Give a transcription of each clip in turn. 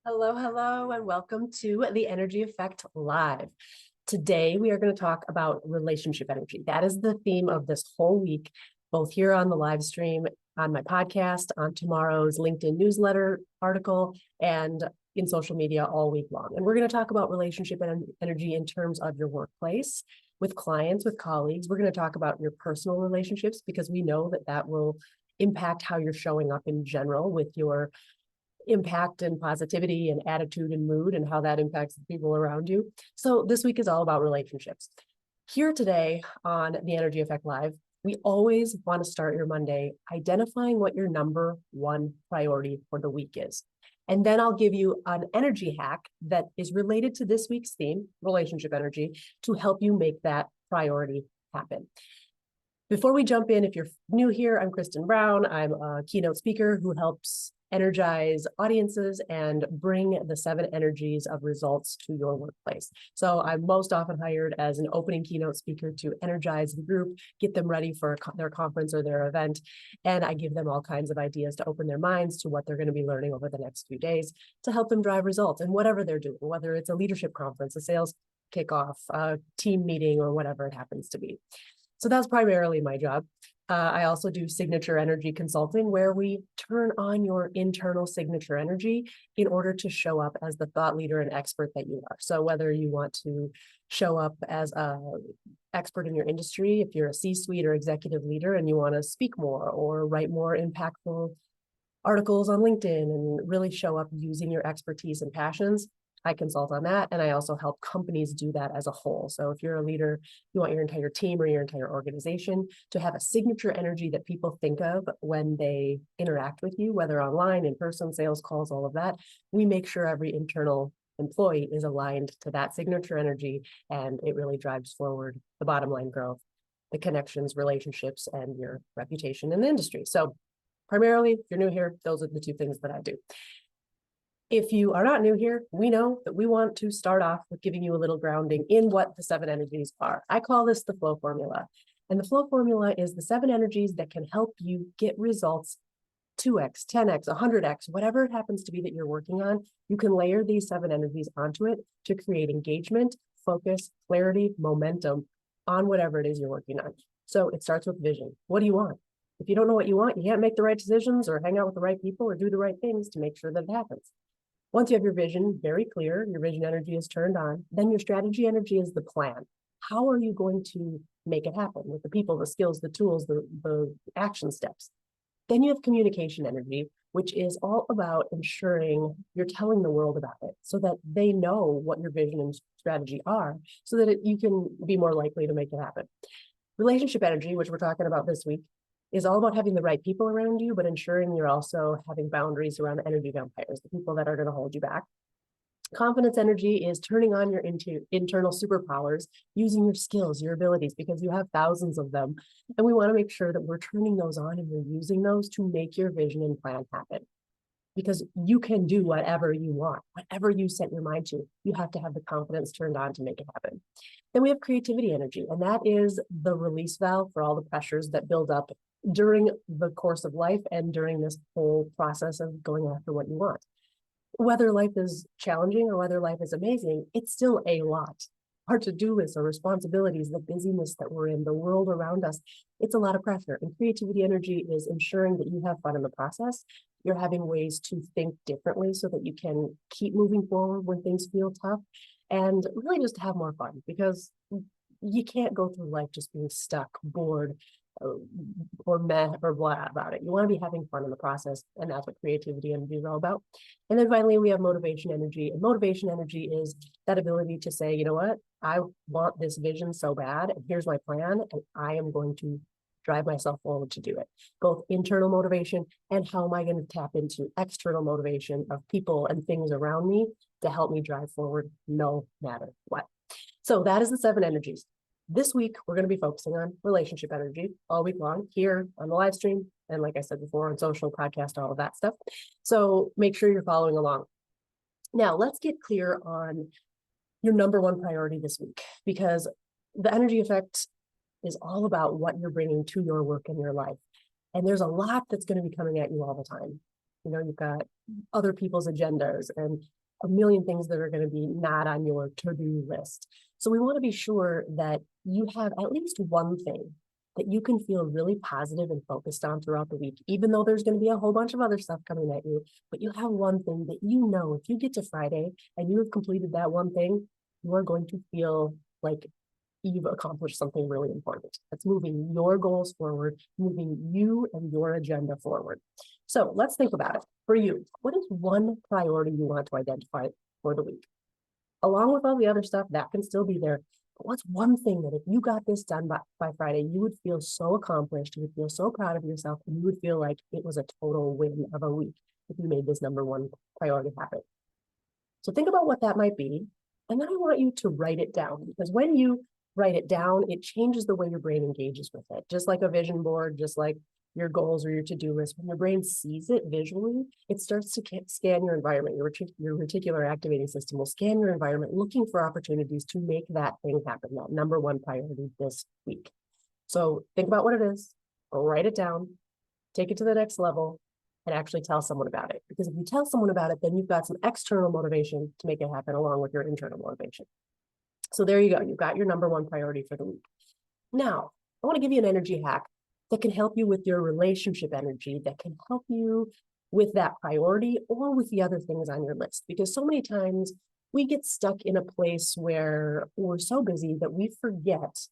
Hello, hello, and welcome to the Energy Effect Live. Today, we are going to talk about relationship energy. That is the theme of this whole week, both here on the live stream, on my podcast, on tomorrow's LinkedIn newsletter article, and in social media all week long. And we're going to talk about relationship energy in terms of your workplace, with clients, with colleagues. We're going to talk about your personal relationships because we know that that will impact how you're showing up in general with your impact and positivity and attitude and mood and how that impacts the people around you. So this week is all about relationships. Here today on the Energy Effect Live, we always want to start your Monday identifying what your number one priority for the week is. And then I'll give you an energy hack that is related to this week's theme, relationship energy, to help you make that priority happen. Before we jump in, if you're new here, I'm Kristen Brown. I'm a keynote speaker who helps energize audiences and bring the 7 energies of results to your workplace. So I'm most often hired as an opening keynote speaker to energize the group, get them ready for their conference or their event. And I give them all kinds of ideas to open their minds to what they're going to be learning over the next few days to help them drive results in whatever they're doing, whether it's a leadership conference, a sales kickoff, a team meeting, or whatever it happens to be. So that's primarily my job. I also do signature energy consulting, where we turn on your internal signature energy in order to show up as the thought leader and expert that you are. So whether you want to show up as an expert in your industry, if you're a C-suite or executive leader and you want to speak more or write more impactful articles on LinkedIn and really show up using your expertise and passions, I consult on that. And I also help companies do that as a whole. So if you're a leader, you want your entire team or your entire organization to have a signature energy that people think of when they interact with you, whether online, in person, sales calls, all of that. We make sure every internal employee is aligned to that signature energy, and it really drives forward the bottom line growth, the connections, relationships, and your reputation in the industry. So primarily, if you're new here, those are the 2 things that I do. If you are not new here, we know that we want to start off with giving you a little grounding in what the 7 energies are. I call this the flow formula. And the flow formula is the 7 energies that can help you get results 2x, 10x, 100x, whatever it happens to be that you're working on. You can layer these 7 energies onto it to create engagement, focus, clarity, momentum on whatever it is you're working on. So it starts with vision. What do you want? If you don't know what you want, you can't make the right decisions or hang out with the right people or do the right things to make sure that it happens. Once you have your vision very clear, your vision energy is turned on, then your strategy energy is the plan. How are you going to make it happen with the people, the skills, the tools, the action steps? Then you have communication energy, which is all about ensuring you're telling the world about it so that they know what your vision and strategy are so that you can be more likely to make it happen. Relationship energy, which we're talking about this week, is all about having the right people around you, but ensuring you're also having boundaries around the energy vampires, the people that are going to hold you back. Confidence energy is turning on your internal superpowers, using your skills, your abilities, because you have thousands of them. And we want to make sure that we're turning those on and we're using those to make your vision and plan happen. Because you can do whatever you want, whatever you set your mind to. You have to have the confidence turned on to make it happen. Then we have creativity energy, and that is the release valve for all the pressures that build up during the course of life and during this whole process of going after what you want. Whether life is challenging or whether life is amazing, it's still a lot. Our to-do list, our responsibilities, the busyness that we're in, the world around us, it's a lot of pressure. And creativity energy is ensuring that you have fun in the process. You're having ways to think differently so that you can keep moving forward when things feel tough, and really just have more fun, because you can't go through life just being stuck, bored, or meh or blah about it. You want to be having fun in the process, and that's what creativity energy is all about. And then finally, we have motivation energy. And motivation energy is that ability to say, you know what, I want this vision so bad, and here's my plan, and I am going to drive myself forward to do it. Both internal motivation and how am I going to tap into external motivation of people and things around me to help me drive forward no matter what. So that is the 7 energies. This week, we're going to be focusing on relationship energy all week long here on the live stream. And like I said before, on social, podcast, all of that stuff. So make sure you're following along. Now, let's get clear on your number one priority this week, because the energy effect is all about what you're bringing to your work and your life. And there's a lot that's going to be coming at you all the time. You've got other people's agendas and a million things that are going to be not on your to-do list. So we want to be sure that you have at least one thing that you can feel really positive and focused on throughout the week, even though there's going to be a whole bunch of other stuff coming at you. But you have one thing that if you get to Friday and you have completed that one thing, you are going to feel like you've accomplished something really important. That's moving your goals forward, moving you and your agenda forward. So let's think about it. For you, what is one priority you want to identify for the week? Along with all the other stuff, that can still be there. But what's one thing that if you got this done by Friday, you would feel so accomplished, you would feel so proud of yourself, and you would feel like it was a total win of a week if you made this number one priority happen. So think about what that might be. And then I want you to write it down, because when you write it down, it changes the way your brain engages with it. Just like a vision board, just like your goals or your to-do list, when your brain sees it visually, it starts to scan your environment. Your reticular activating system will scan your environment, looking for opportunities to make that thing happen, that number one priority this week. So think about what it is, write it down, take it to the next level, and actually tell someone about it. Because if you tell someone about it, then you've got some external motivation to make it happen along with your internal motivation. So there you go. You've got your number one priority for the week. Now, I want to give you an energy hack that can help you with your relationship energy, that can help you with that priority or with the other things on your list. Because so many times we get stuck in a place where we're so busy that we forget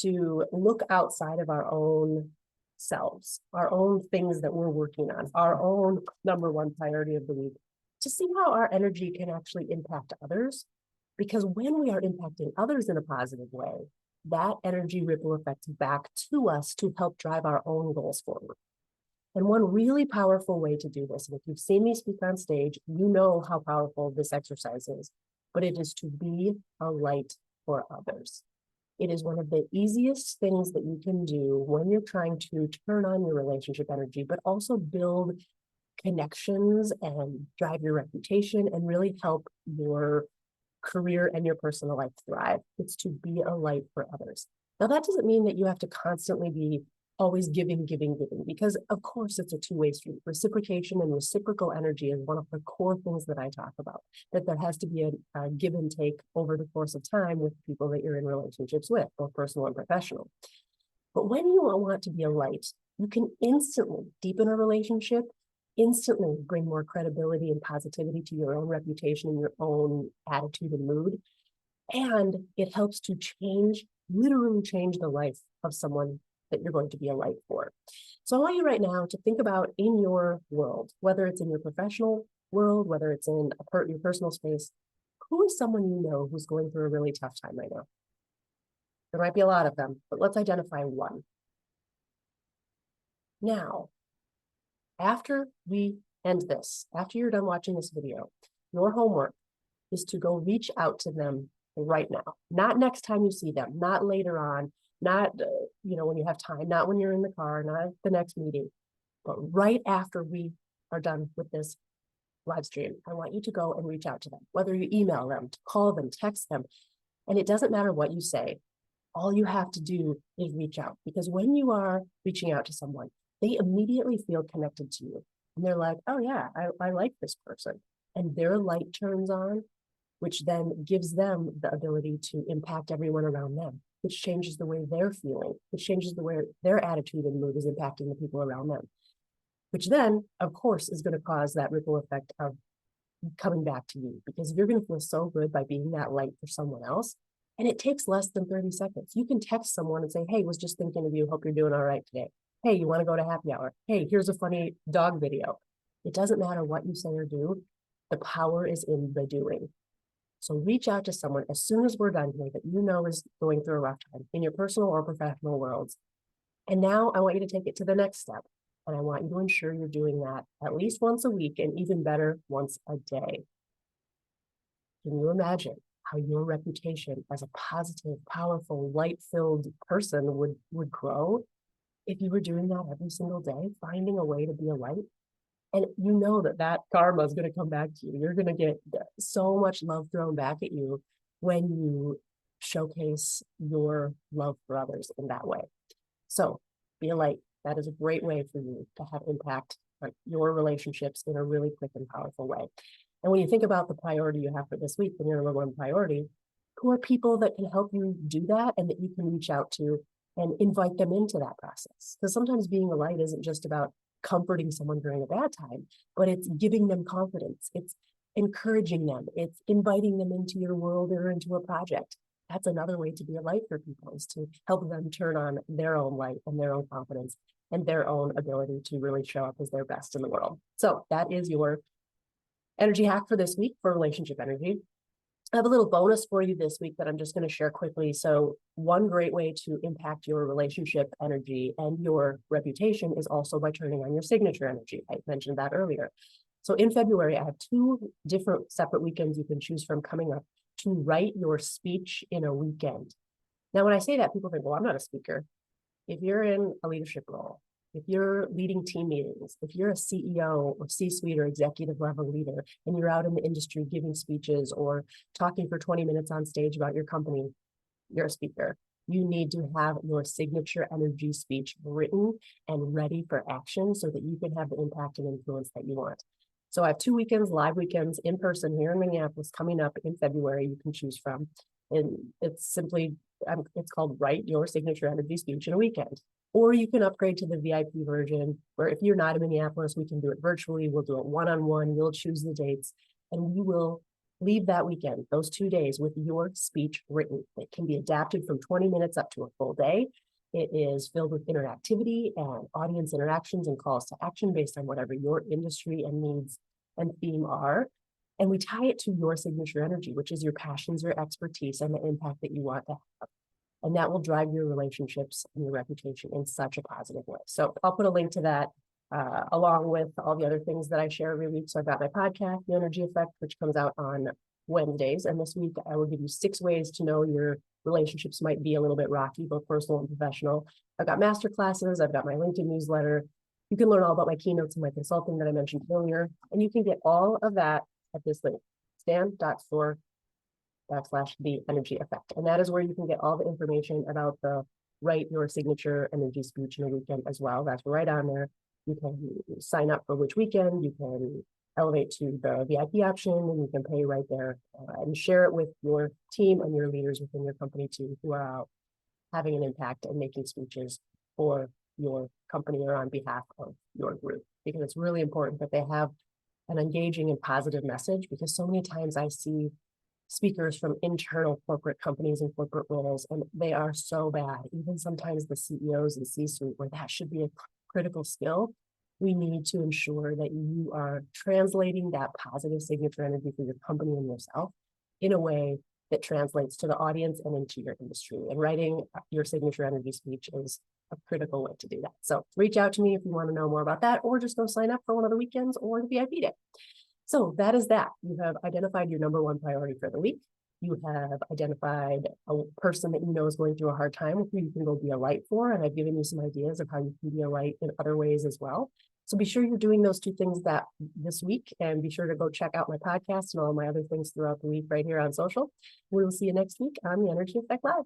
to look outside of our own selves, our own things that we're working on, our own number one priority of the week, to see how our energy can actually impact others. Because when we are impacting others in a positive way, that energy ripple effect back to us to help drive our own goals forward. And one really powerful way to do this, and if you've seen me speak on stage, you know how powerful this exercise is, but it is to be a light for others. It is one of the easiest things that you can do when you're trying to turn on your relationship energy, but also build connections and drive your reputation and really help your career and your personal life thrive. It's to be a light for others. Now, that doesn't mean that you have to constantly be always giving, because of course it's a two-way street. Reciprocation and reciprocal energy is one of the core things that I talk about, that there has to be a give and take over the course of time with people that you're in relationships with, both personal and professional. But when you want to be a light, you can instantly deepen a relationship, instantly bring more credibility and positivity to your own reputation and your own attitude and mood. And it helps to literally change the life of someone that you're going to be a light for. So I want you right now to think about in your world, whether it's in your professional world, whether it's in your personal space, who is someone you know who's going through a really tough time right now? There might be a lot of them, but let's identify one. Now, after we end this, after you're done watching this video, your homework is to go reach out to them right now, not next time you see them, not later on, not when you have time, not when you're in the car, not at the next meeting, but right after we are done with this live stream. I want you to go and reach out to them, whether you email them, call them, text them, and it doesn't matter what you say. All you have to do is reach out, because when you are reaching out to someone, they immediately feel connected to you. And they're like, oh yeah, I like this person. And their light turns on, which then gives them the ability to impact everyone around them, which changes the way they're feeling, which changes the way their attitude and mood is impacting the people around them, which then, of course, is going to cause that ripple effect of coming back to you, because you're going to feel so good by being that light for someone else. And it takes less than 30 seconds. You can text someone and say, hey, was just thinking of you. Hope you're doing all right today. Hey, you want to go to happy hour? Hey, here's a funny dog video. It doesn't matter what you say or do. The power is in the doing. So reach out to someone as soon as we're done here that you know is going through a rough time in your personal or professional worlds. And now I want you to take it to the next step. And I want you to ensure you're doing that at least once a week, and even better, once a day. Can you imagine how your reputation as a positive, powerful, light-filled person would grow if you were doing that every single day, finding a way to be a light? And you know that karma is going to come back to you. You're going to get so much love thrown back at you when you showcase your love for others in that way. So be a light. That is a great way for you to have impact your relationships in a really quick and powerful way. And when you think about the priority you have for this week, and your number one priority, who are people that can help you do that and that you can reach out to and invite them into that process? Because sometimes being a light isn't just about comforting someone during a bad time, but it's giving them confidence. It's encouraging them. It's inviting them into your world or into a project. That's another way to be a light for people, is to help them turn on their own light and their own confidence and their own ability to really show up as their best in the world. So that is your energy hack for this week for relationship energy. I have a little bonus for you this week that I'm just going to share quickly. So one great way to impact your relationship energy and your reputation is also by turning on your signature energy. I mentioned that earlier. So in February, I have 2 different separate weekends you can choose from coming up to write your speech in a weekend. Now, when I say that, people think, well, I'm not a speaker. If you're in a leadership role, if you're leading team meetings, if you're a CEO or C-suite or executive level leader, and you're out in the industry giving speeches or talking for 20 minutes on stage about your company, you're a speaker. You need to have your signature energy speech written and ready for action so that you can have the impact and influence that you want. So I have 2 weekends, live weekends in person here in Minneapolis coming up in February you can choose from. And it's simply, it's called Write Your Signature Energy Speech in a Weekend. Or you can upgrade to the VIP version, where if you're not in Minneapolis, we can do it virtually. We'll do it one-on-one. You'll choose the dates, and we will leave that weekend, those 2 days, with your speech written. It can be adapted from 20 minutes up to a full day. It is filled with interactivity and audience interactions and calls to action based on whatever your industry and needs and theme are. And we tie it to your signature energy, which is your passions, your expertise, and the impact that you want to have. And that will drive your relationships and your reputation in such a positive way. So I'll put a link to that along with all the other things that I share every week. So I've got my podcast, The Energy Effect, which comes out on Wednesdays. And this week I will give you 6 ways to know your relationships might be a little bit rocky, both personal and professional. I've got masterclasses. I've got my LinkedIn newsletter. You can learn all about my keynotes and my consulting that I mentioned earlier. And you can get all of that at this link, stan.store/the energy effect. And that is where you can get all the information about the Write Your Signature Energy Speech in a Weekend as well. That's right on there. You can sign up for which weekend, you can elevate to the VIP option, and you can pay right there and share it with your team and your leaders within your company too, who are out having an impact and making speeches for your company or on behalf of your group. Because it's really important that they have an engaging and positive message, because so many times I see speakers from internal corporate companies and corporate roles, and they are so bad. Even sometimes the CEOs and C-suite, where that should be a critical skill, we need to ensure that you are translating that positive signature energy for your company and yourself in a way that translates to the audience and into your industry. And writing your signature energy speech is a critical way to do that. So reach out to me if you want to know more about that, or just go sign up for one of the weekends or the VIP day. So that is that. You have identified your number one priority for the week. You have identified a person that you know is going through a hard time who you can go be a light for. And I've given you some ideas of how you can be a light in other ways as well. So be sure you're doing those 2 things this week, and be sure to go check out my podcast and all my other things throughout the week right here on social. We will see you next week on the Energy Effect Live.